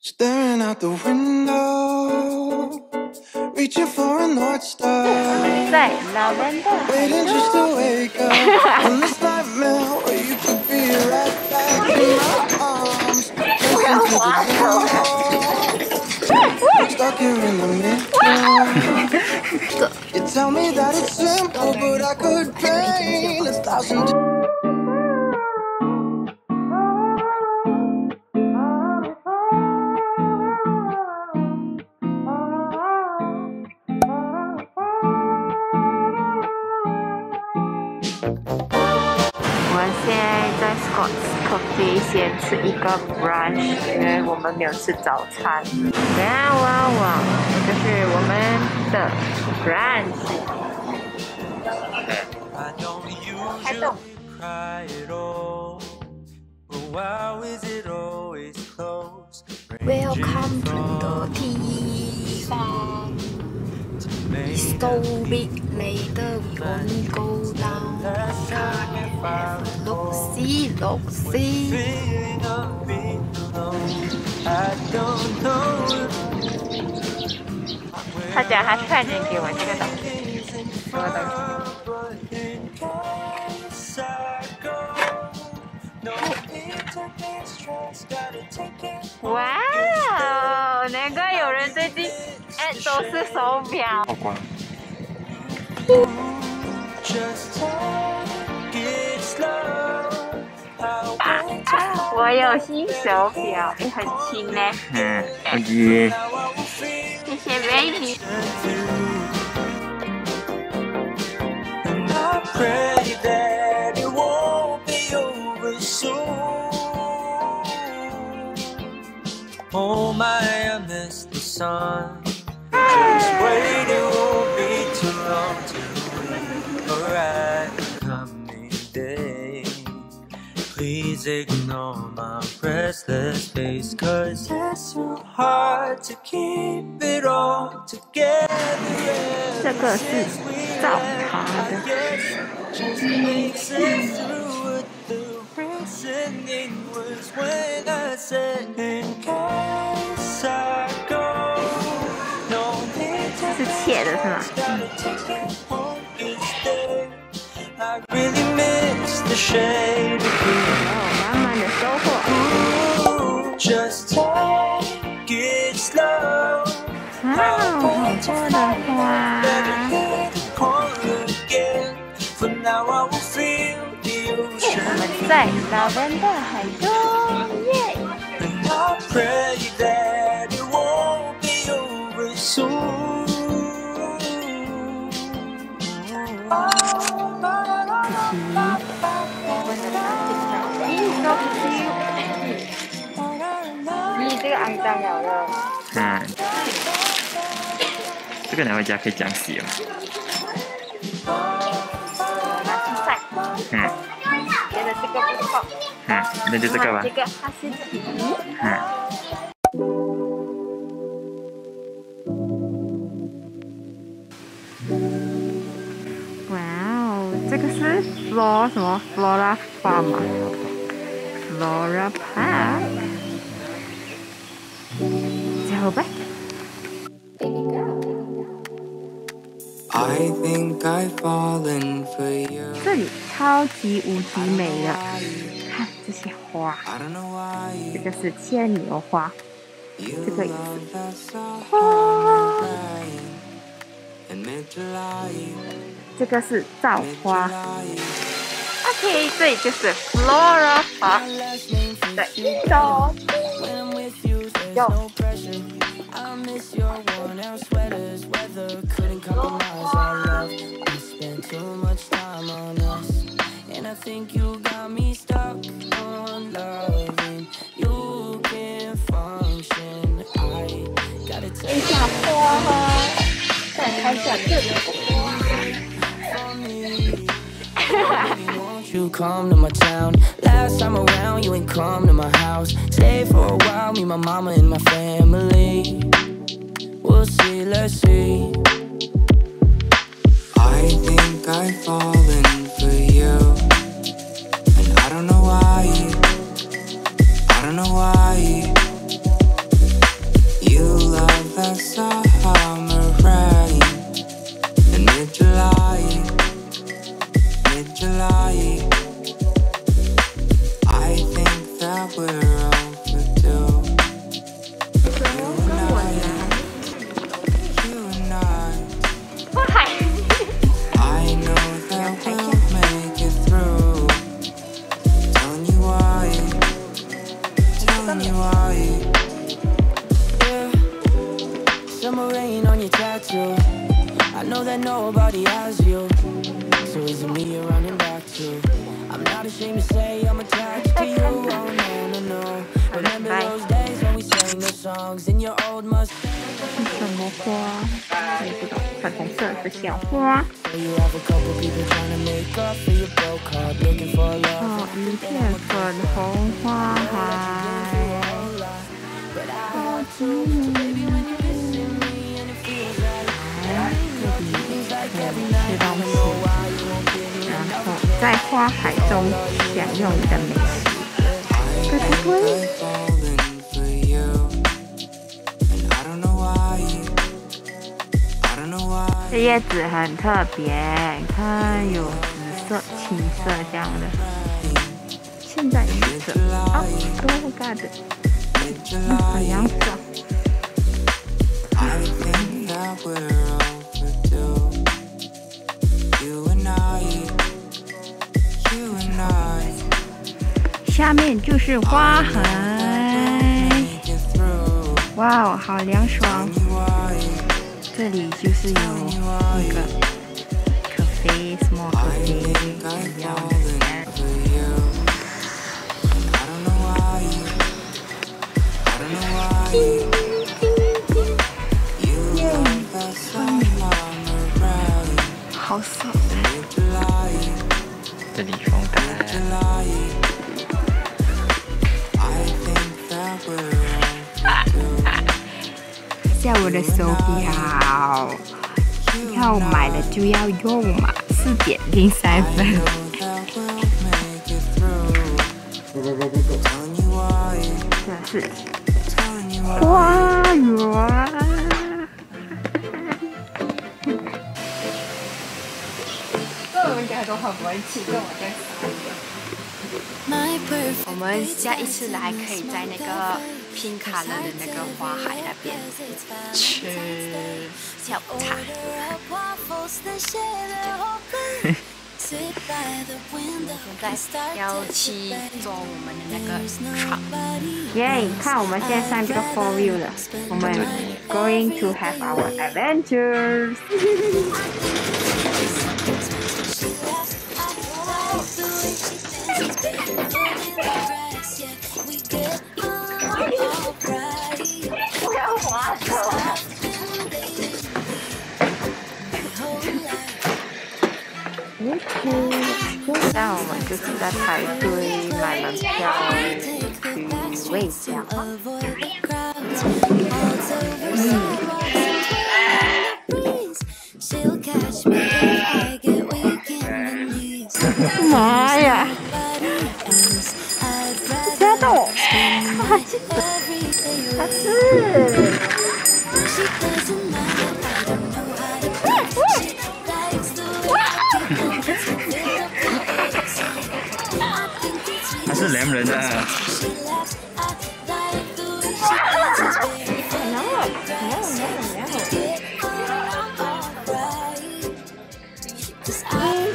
Staring out the window, reaching for a North Star. 在老人的 Waiting just to wake up in this nightmare where you could be right back in my arms. Listen to the window, stuck here in the middle. You tell me that it's simple, but I could paint 1,000. 我们现在在 Scott's Coffee 先吃一个 brunch， 因为我们没有吃早餐。哇，这是我们的 brunch。开动。Welcome to the 地方。It's so big later we only go down. Look, see. 他讲他劝人给我这个东西，什么东西？哇哦，难怪有人最近都是手表。好光。我有新手表，很轻呢。OK。谢谢 baby。Oh my, I miss the sun. Just wait, it won't be too long till we arrive. Coming day. Please ignore my restless face, 'cause it's so hard to keep it all together. 这个是造茶的。Just makes it through the reasoning was when I said in case I go. No need to 是切的是吗？I really miss the shade of you. 满满的收获。Just take it slow. 好多的花。For now I will feel the ocean. 我们在老人的海中，耶！ And I pray that it won't be over soon. 你这个肮脏了了。这个拿回家可以这样洗哦。觉得这个不错。那就这个吧。这个它是皮。哇哦，这个是 Flora 什么 Flora Farm 啊 Flora Park。走吧。I think I've fallen for you. 这里超级无敌美的，看这些花，这个是牵牛花，这个也是花，这个是造花。OK， 这里就是 Flora Park 的一周。有。I miss your worn-out sweaters. Weather couldn't compromise our love. We spent too much time on us, and I think you got me stuck on loving. You can't function. I gotta tell 一下花哈，再看一下这里。Won't you come to my town? Last time around, you ain't come to my house. Stay for a while, me, my mama, and my family. We'll see, let's see. I think I've fallen for you, and I don't know why. I don't know why. summer rain in mid-July, mid-July. I think that we're overdue. You and I know that we'll make it through. Telling you why, telling you why. Yeah, summer rain on your tattoo. I know that nobody has you. So is it me you're running back to? I'm not ashamed to say I'm attached to you. Oh no, no, no. Remember those days when we sang those songs in your old must. 什么花？我也不懂，粉红色是小花。哦，一片粉红花海。这里可以吃东西，然后在花海中享用你的美食，对不对？这叶子很特别，它有紫色、青色这样的。现在绿色，哦，多嘎的，好凉爽。下面就是花海，哇哦，好凉爽！这里就是有一个咖啡 ，small 咖啡，还有好爽！这里风大。下我的手表，要买了就要用嘛，4:03。这是花园。我们家都很不会启动，我在撒野。我们下一次来可以在那个拼卡勒的那个花海那边吃下午茶。现在要去坐我们的那个船。耶！看我们现在上这个 4 wheel 了，我们 going to have our adventures 。不要滑手。现在我们就是在排队买门票去喂鸟。妈呀！吓到我！它是。它是两人的。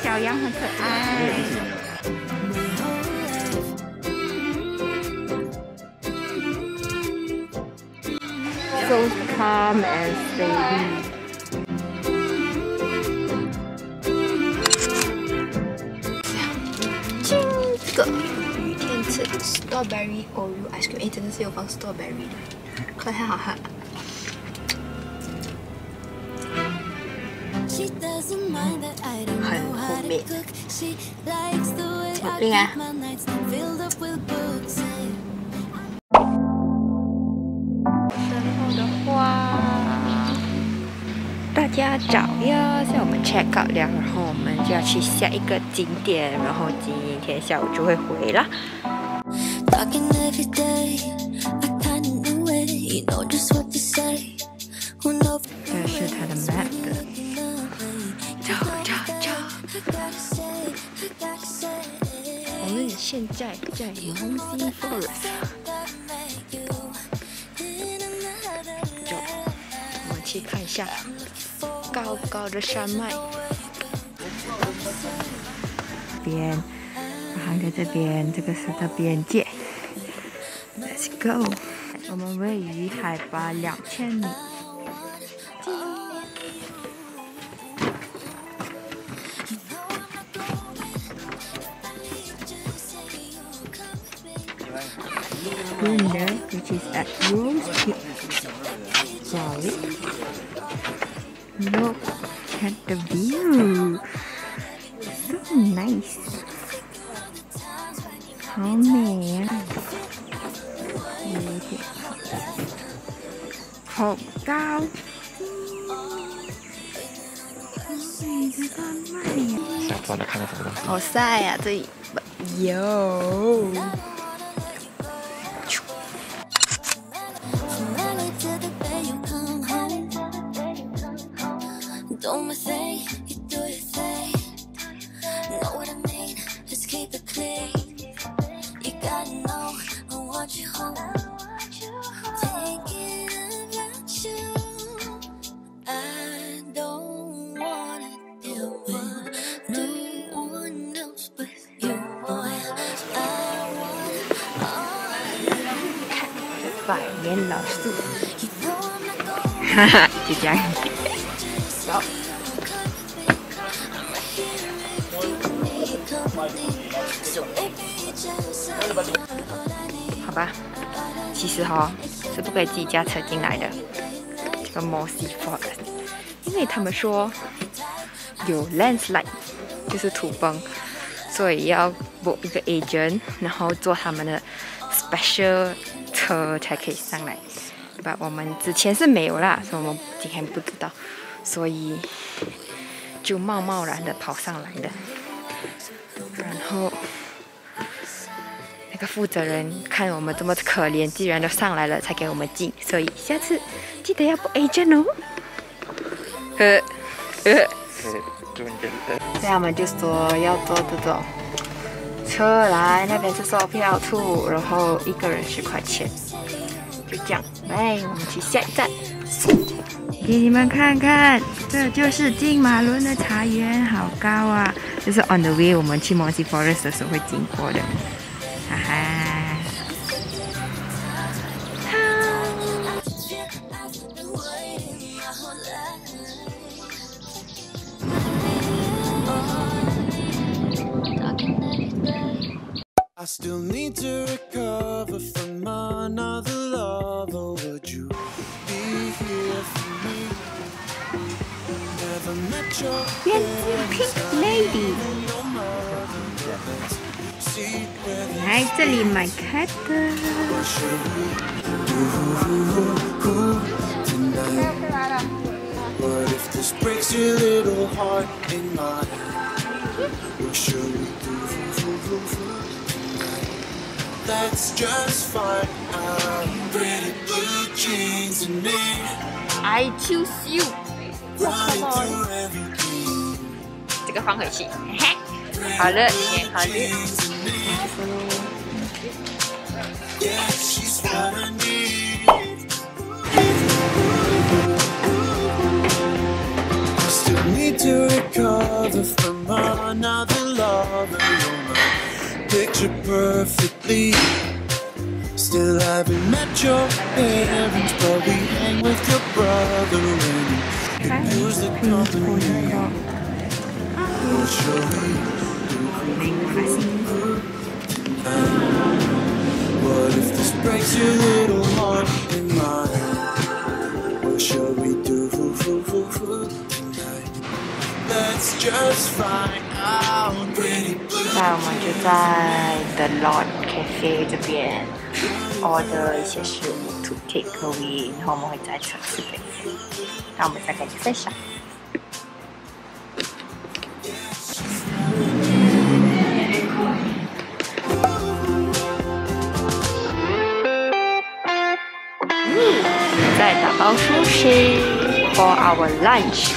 小羊很可爱。So calm and steady. 这个雨天吃 strawberry Oreo ice cream， 真的是有放 strawberry 的，可太好喝。很后面，好厉害！身后的花，大家早呀！现在我们 check out 了，然后我们就要去下一个景点，然后今天下午就会回啦。这是它的 map 的。走。我们现在在 Mossy Forest。走，我们去看一下高高的山脉。看着这边，这个是它边界。Let's go。我们位于海拔2000米。Window, which is at Rose Peak. Sorry. Look at the view. So nice. 好美啊！好高，美的山脉呀！想不到看到什么东西？好晒呀、这里有。百年老树，哈哈，就这样。走。好吧，其实是不可以自己驾车进来的，这个 Mossy Forest， 因为他们说有 landslide， 就是土崩，所以要 book 一个 agent， 然后坐他们的 special 车才可以上来。我们之前是没有啦，所以我们今天不知道，所以就贸然的跑上来的。然后那个负责人看我们这么可怜，既然都上来了，才给我们进，所以下次记得要book agent哦。所以他们就说要坐这种车来，那边是售票处，然后一个人10块钱，就这样。来，我们去下一站。给你们看看，这就是金马伦的茶园，好高啊！这是 on the way 我们去 Mossy Forest 的时候会经过的，哈哈。I still need to recover from another love. Or would you be here for me? Never met your Pink Lady， 来这里买开的。What if this breaks your little heart in mine? What should we do? That's just fine. I'm pretty blue jeans and me. I choose you. Running through everything. 这个放回去，嘿嘿。好了，先好了。Yeah, she's what I need. I still need to recover from another lover. Picture perfectly. Still haven't met your parents, but we hang with your brother and you can use the company. What shall we do? What if this breaks your little heart in mine? What shall we do tonight? That's just fine. I'm pretty blue. 那我们就在 The Lord Cafe 这边 order 一些食物 to take away， 然后我们会再吃杯。那我们再跟你分享。在打包熟食 for our lunch。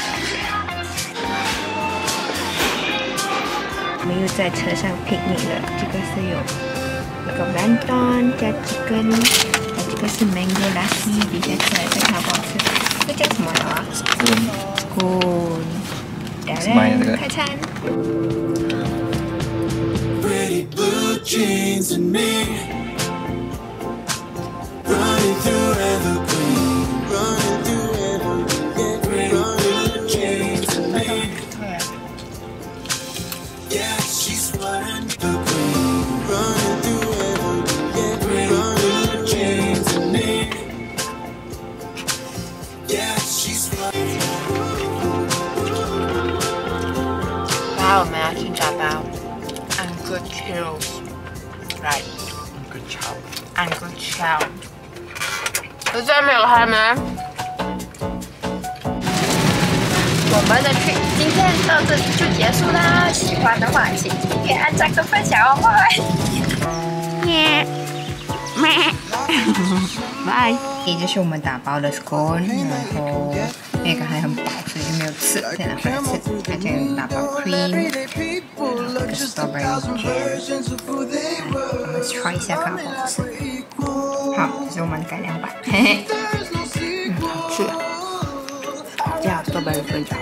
我们又在车上 picnic 了。这个是有一个 wonton 加 chicken， 这个是 mango lassi， 底下吃来看好不好吃？这叫什么啊 ？Spoon。来，开餐。Pretty blue jeans and me running through evergreen, running through evergreen, pretty blue jeans and me. Yeah, she's running through green, running through evergreen, pretty blue jeans and me. Yeah, she's running. 然后我们要去找到 Uncle Charles，right？ Uncle Charles， 我这没有开门。我们的 trip 今天到这里就结束啦，喜欢的话请订阅、按赞跟分享哦，拜。这就是我们打包的 scone， 然后那个还很饱，所以就没有吃，现在回来吃。它这个打包 cream， 然后这个 strawberry jam， 我们 try 一下看好不好吃。好，这是我们的改良版，嘿嘿，好吃，加 strawberry 味道。